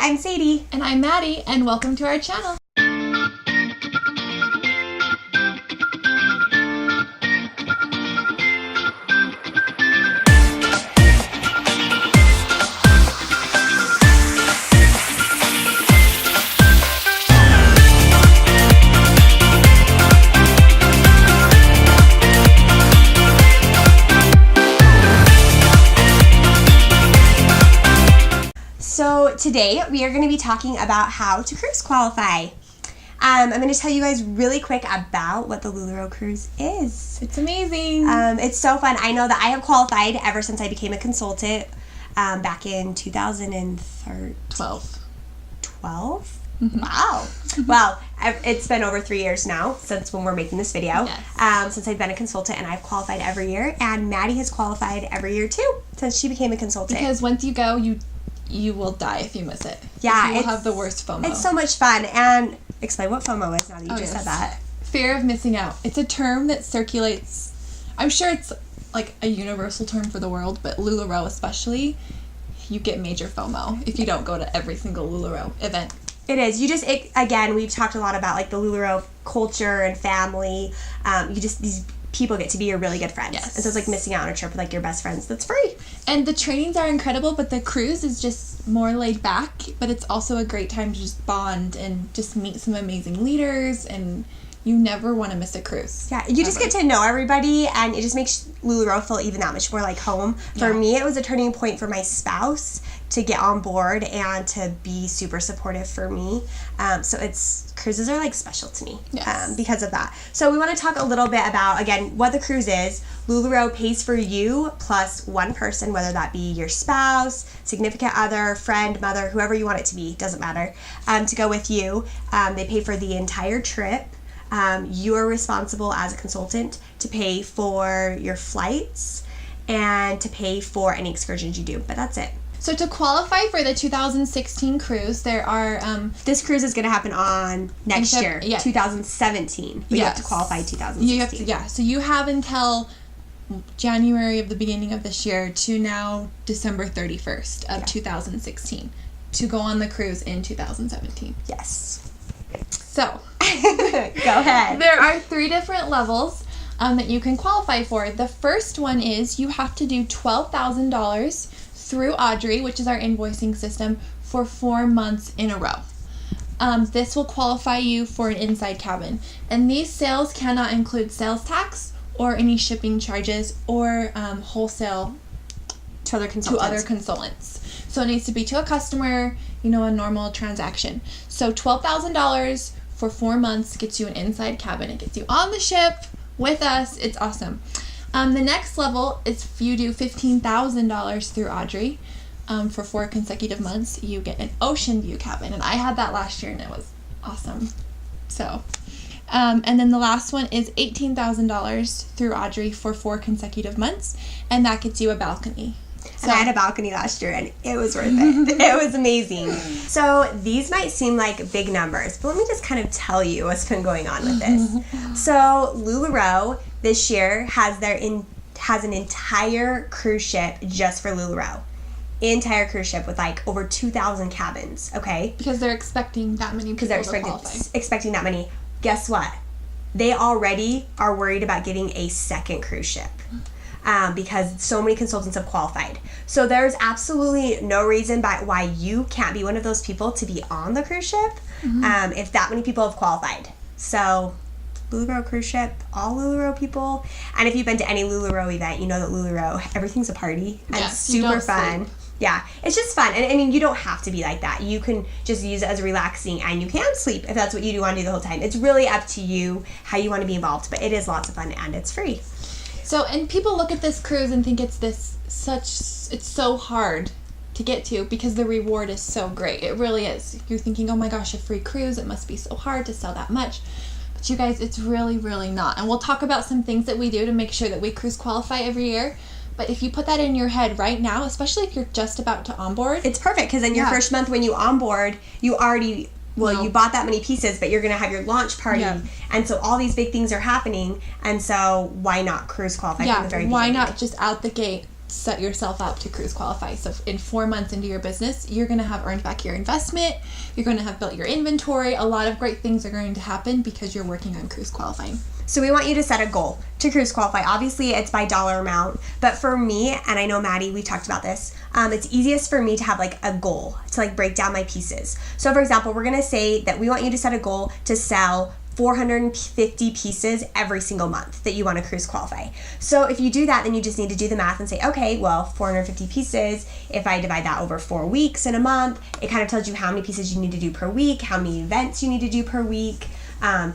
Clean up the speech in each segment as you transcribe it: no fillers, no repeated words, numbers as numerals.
I'm Sadie. And I'm Maddie, and welcome to our channel. So today we are going to be talking about how to cruise qualify. I'm going to tell you guys really quick about what the Lularoe cruise is. It's amazing. It's so fun. I know that I have qualified ever since I became a consultant back in 2013. 12? Mm-hmm. Wow. Well, it's been over 3 years now since when we're making this video. Yes. Since I've been a consultant, and I've qualified every year. And Maddie has qualified every year too since she became a consultant. Because once you go, you will die if you miss it. Yeah. You will have the worst FOMO. It's so much fun. And explain what FOMO is now that you said that. Fear of missing out. It's a term that circulates. I'm sure it's like a universal term for the world, but Lularoe especially, you get major FOMO if you don't go to every single Lularoe event. It is. Again, we've talked a lot about like the Lularoe culture and family. These people get to be your really good friends. Yes. And so it's like missing out on a trip with like your best friends that's free. And the trainings are incredible, but the cruise is just more laid back, but it's also a great time to just bond and just meet some amazing leaders, and you never want to miss a cruise. Yeah, you just get to know everybody, and it just makes Lularoe feel even that much more like home. For me, it was a turning point for my spouse to get on board and to be super supportive for me. Cruises are like special to me because of that. So we want to talk a little bit about, again, what the cruise is. Lularoe pays for you plus one person, whether that be your spouse, significant other, friend, mother, whoever you want it to be, doesn't matter, to go with you. They pay for the entire trip. You are responsible as a consultant to pay for your flights and to pay for any excursions you do, but that's it. So to qualify for the 2016 cruise, there are... this cruise is going to happen on next year, 2017. But you have to qualify 2016. So you have until January of the beginning of this year to now December 31st of 2016 to go on the cruise in 2017. Yes. So... Go ahead. There are 3 different levels that you can qualify for. The first one is you have to do $12,000 through Audrey, which is our invoicing system, for 4 months in a row. This will qualify you for an inside cabin. And these sales cannot include sales tax or any shipping charges or wholesale to other consultants. So it needs to be to a customer, a normal transaction. So $12,000 for 4 months gets you an inside cabin. It gets you on the ship with us. It's awesome. The next level is if you do $15,000 through Audrey for 4 consecutive months, you get an ocean view cabin. And I had that last year, and it was awesome. So, and then the last one is $18,000 through Audrey for 4 consecutive months, and that gets you a balcony. And I had a balcony last year, and it was worth it. It was amazing. So these might seem like big numbers, but let me just kind of tell you what's been going on with this. So Lularoe this year has an entire cruise ship just for Lularoe. Entire cruise ship with like over 2,000 cabins, okay? Because they're expecting that many people to qualify. Expecting that many. Guess what? They already are worried about getting a second cruise ship. Because so many consultants have qualified. So there's absolutely no reason why you can't be one of those people to be on the cruise ship if that many people have qualified. So Lularoe cruise ship, all Lularoe people. And if you've been to any Lularoe event, you know that Lularoe, everything's a party and super fun. Sleep. Yeah, it's just fun. And I mean, you don't have to be like that. You can just use it as relaxing, and you can sleep if that's what you do want to do the whole time. It's really up to you how you want to be involved, but it is lots of fun and it's free. So, and people look at this cruise and think it's so hard to get to because the reward is so great. It really is. You're thinking, oh my gosh, a free cruise, it must be so hard to sell that much. But you guys, it's really, really not. And we'll talk about some things that we do to make sure that we cruise qualify every year. But if you put that in your head right now, especially if you're just about to onboard. It's perfect because in your first month when you onboard, you already... you bought that many pieces, but you're going to have your launch party. Yeah. And so all these big things are happening. And so why not cruise qualify from the very beginning? Why not just out the gate set yourself up to cruise qualify. So in 4 months into your business, you're going to have earned back your investment. You're going to have built your inventory. A lot of great things are going to happen because you're working on cruise qualifying. So we want you to set a goal to cruise qualify. Obviously, it's by dollar amount. But for me, and I know Maddie, we talked about this, it's easiest for me to have like a goal to like break down my pieces. So for example, we're going to say that we want you to set a goal to sell 450 pieces every single month that you want to cruise qualify. So if you do that, then you just need to do the math and say, okay, well, 450 pieces, if I divide that over 4 weeks in a month, it kind of tells you how many pieces you need to do per week, how many events you need to do per week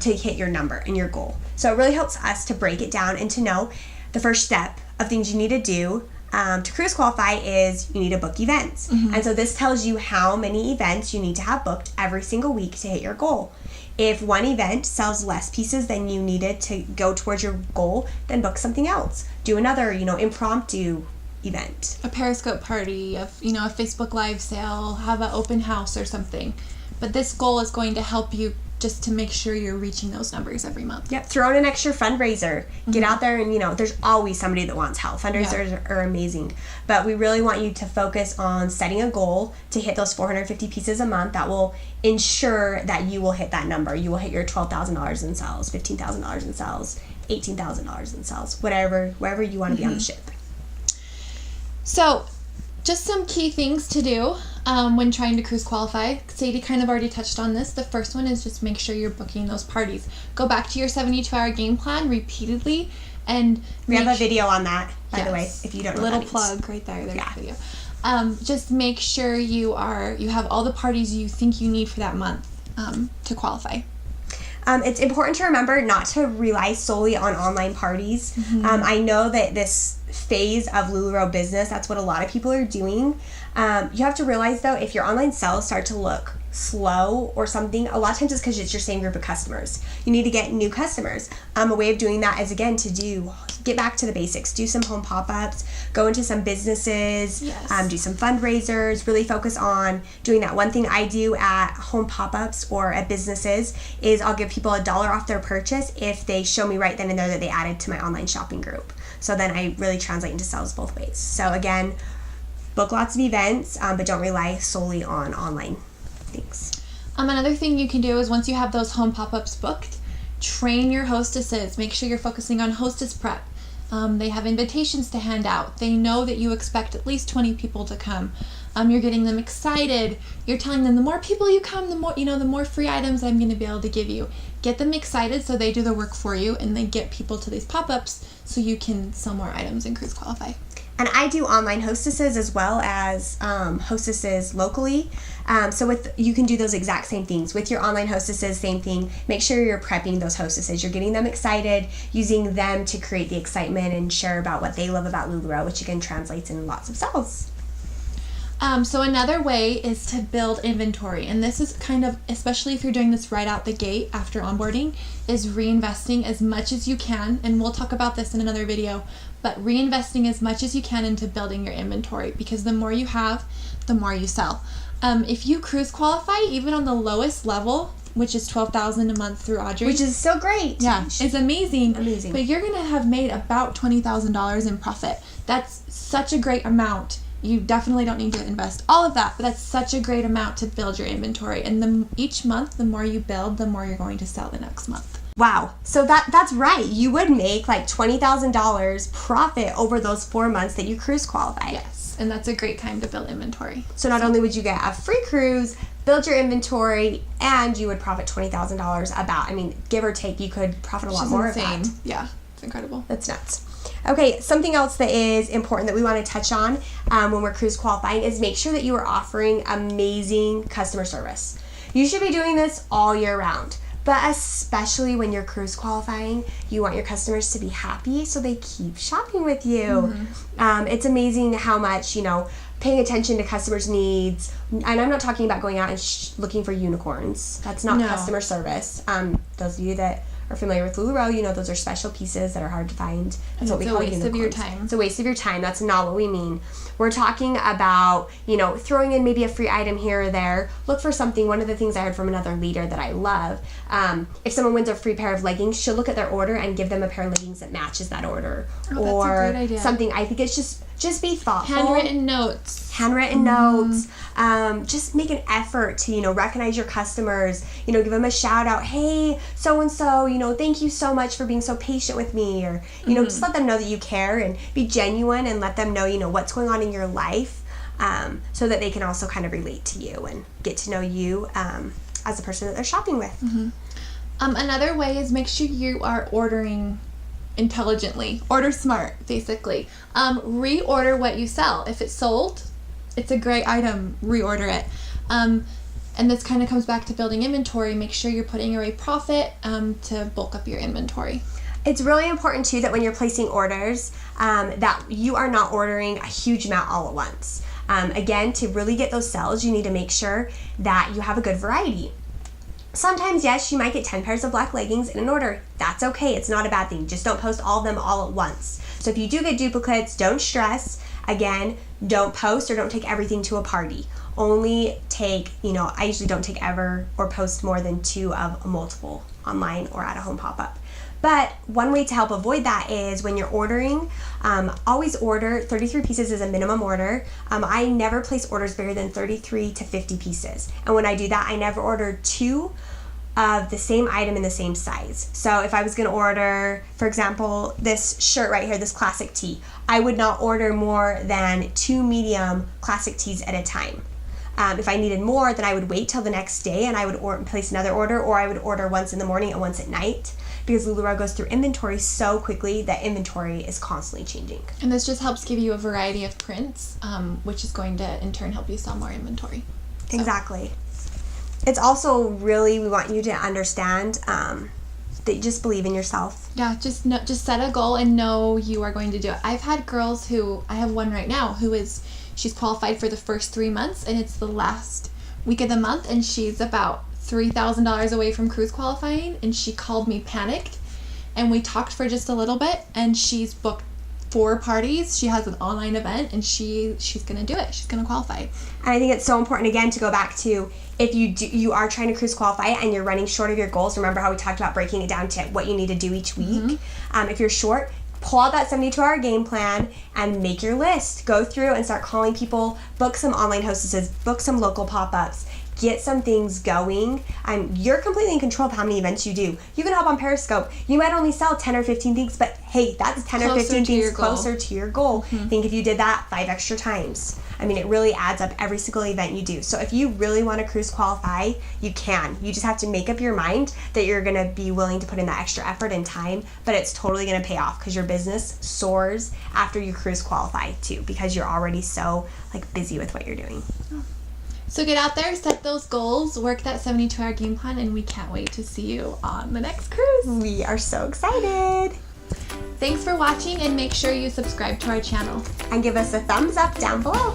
to hit your number and your goal. So it really helps us to break it down and to know the first step of things you need to do to cruise qualify is you need to book events. And so this tells you how many events you need to have booked every single week to hit your goal. If one event sells less pieces than you needed to go towards your goal, then book something else. Do another, impromptu event. A Periscope party, a Facebook Live sale, have an open house or something. But this goal is going to help you just to make sure you're reaching those numbers every month. Yep, throw in an extra fundraiser. Get out there and, there's always somebody that wants help. Fundraisers are amazing. But we really want you to focus on setting a goal to hit those 450 pieces a month that will ensure that you will hit that number. You will hit your $12,000 in sales, $15,000 in sales, $18,000 in sales, wherever you want to be on the ship. So, just some key things to do when trying to cruise qualify. Sadie kind of already touched on this. The first one is just make sure you're booking those parties. Go back to your 72-hour game plan repeatedly, and we have a video on that, by the way, if you don't know. Little plug right there. There's a video. Just make sure you have all the parties you think you need for that month to qualify. It's important to remember not to rely solely on online parties. I know that this phase of Lularoe business, that's what a lot of people are doing. You have to realize, though, if your online sales start to look slow or something, a lot of times it's because it's your same group of customers. You need to get new customers. A way of doing that is, again, get back to the basics. Do some home pop-ups, go into some businesses, do some fundraisers, really focus on doing that. One thing I do at home pop-ups or at businesses is I'll give people $1 off their purchase if they show me right then and there that they added to my online shopping group. So then I really translate into sales both ways. So again, book lots of events, but don't rely solely on online things. Another thing you can do is once you have those home pop-ups booked, train your hostesses. Make sure you're focusing on hostess prep. They have invitations to hand out. They know that you expect at least 20 people to come. You're getting them excited. You're telling them the more people you come, the more free items I'm going to be able to give you. Get them excited so they do the work for you, and they get people to these pop-ups so you can sell more items and cruise qualify. And I do online hostesses as well as hostesses locally. So you can do those exact same things. With your online hostesses, same thing. Make sure you're prepping those hostesses. You're getting them excited, using them to create the excitement and share about what they love about Lularoe, which again translates in lots of sales. So another way is to build inventory, and this is kind of, especially if you're doing this right out the gate after onboarding, is reinvesting as much as you can, and we'll talk about this in another video, but reinvesting as much as you can into building your inventory, because the more you have, the more you sell. If you cruise qualify, even on the lowest level, which is $12,000 a month through Audrey. Which is so great. Yeah, it's amazing. Amazing. But you're going to have made about $20,000 in profit. That's such a great amount. You definitely don't need to invest all of that, but that's such a great amount to build your inventory. And each month, the more you build, the more you're going to sell the next month. Wow. So that's right. You would make like $20,000 profit over those 4 months that you cruise qualify. Yes. And that's a great time to build inventory. So not only would you get a free cruise, build your inventory, and you would profit $20,000 give or take, you could profit a lot more of that. Yeah. It's incredible. That's nuts. Okay, something else that is important that we want to touch on when we're cruise qualifying is make sure that you are offering amazing customer service. You should be doing this all year round, but especially when you're cruise qualifying, you want your customers to be happy so they keep shopping with you. It's amazing how much, paying attention to customers' needs, and I'm not talking about going out and looking for unicorns. That's not customer service. Those of you that are familiar with Lularoe, those are special pieces that are hard to find. That's what we call unicorns. It's a waste of your time. It's a waste of your time. That's not what we mean. We're talking about, throwing in maybe a free item here or there. Look for something. One of the things I heard from another leader that I love, if someone wins a free pair of leggings, she'll look at their order and give them a pair of leggings that matches that order. Oh, that's a great idea. Something. I think it's just just be thoughtful. Handwritten notes. Just make an effort to, recognize your customers, give them a shout out. Hey, so-and-so, thank you so much for being so patient with me. Or, just let them know that you care and be genuine and let them know, what's going on in your life, so that they can also kind of relate to you and get to know you as a person that they're shopping with. Another way is make sure you are ordering intelligently. Order smart, basically. Reorder what you sell. If it's sold, it's a great item. Reorder it. And this kind of comes back to building inventory. Make sure you're putting away profit to bulk up your inventory. It's really important too that when you're placing orders, that you are not ordering a huge amount all at once. Again, to really get those sales, you need to make sure that you have a good variety. Sometimes, yes, you might get 10 pairs of black leggings in an order. That's okay. It's not a bad thing. Just don't post all of them all at once. So if you do get duplicates, don't stress. Again, don't post or don't take everything to a party. Only take, I usually don't take ever or post more than 2 of multiple online or at a home pop-up. But one way to help avoid that is when you're ordering, always order 33 pieces as a minimum order. I never place orders bigger than 33 to 50 pieces. And when I do that, I never order 2 of the same item in the same size. So if I was going to order, for example, this shirt right here, this classic tee, I would not order more than 2 medium classic tees at a time. If I needed more, then I would wait till the next day and I would place another order, or I would order once in the morning and once at night, because Lularoe goes through inventory so quickly that inventory is constantly changing. And this just helps give you a variety of prints, which is going to in turn help you sell more inventory. So. Exactly. It's also really, we want you to understand that you just believe in yourself. Yeah, just set a goal and know you are going to do it. I've had girls I have one right now she's qualified for the first 3 months, and it's the last week of the month, and she's about $3,000 away from cruise qualifying, and she called me panicked, and we talked for just a little bit, and she's booked 4 parties. She has an online event, and she's gonna do it. She's gonna qualify. And I think it's so important, again, to go back to, if you are trying to cruise qualify and you're running short of your goals, remember how we talked about breaking it down to what you need to do each week. If you're short, pull out that 72-hour game plan and make your list. Go through and start calling people, book some online hostesses, book some local pop-ups, get some things going. You're completely in control of how many events you do. You can hop on Periscope. You might only sell 10 or 15 things, but hey, that's 10 or 15 things closer to your goal. Think if you did that 5 extra times. It really adds up every single event you do. So if you really want to cruise qualify, you can. You just have to make up your mind that you're going to be willing to put in that extra effort and time, but it's totally going to pay off because your business soars after you cruise qualify too, because you're already so busy with what you're doing. So get out there, set those goals, work that 72-hour game plan, and we can't wait to see you on the next cruise. We are so excited. Thanks for watching, and make sure you subscribe to our channel. And give us a thumbs up down below.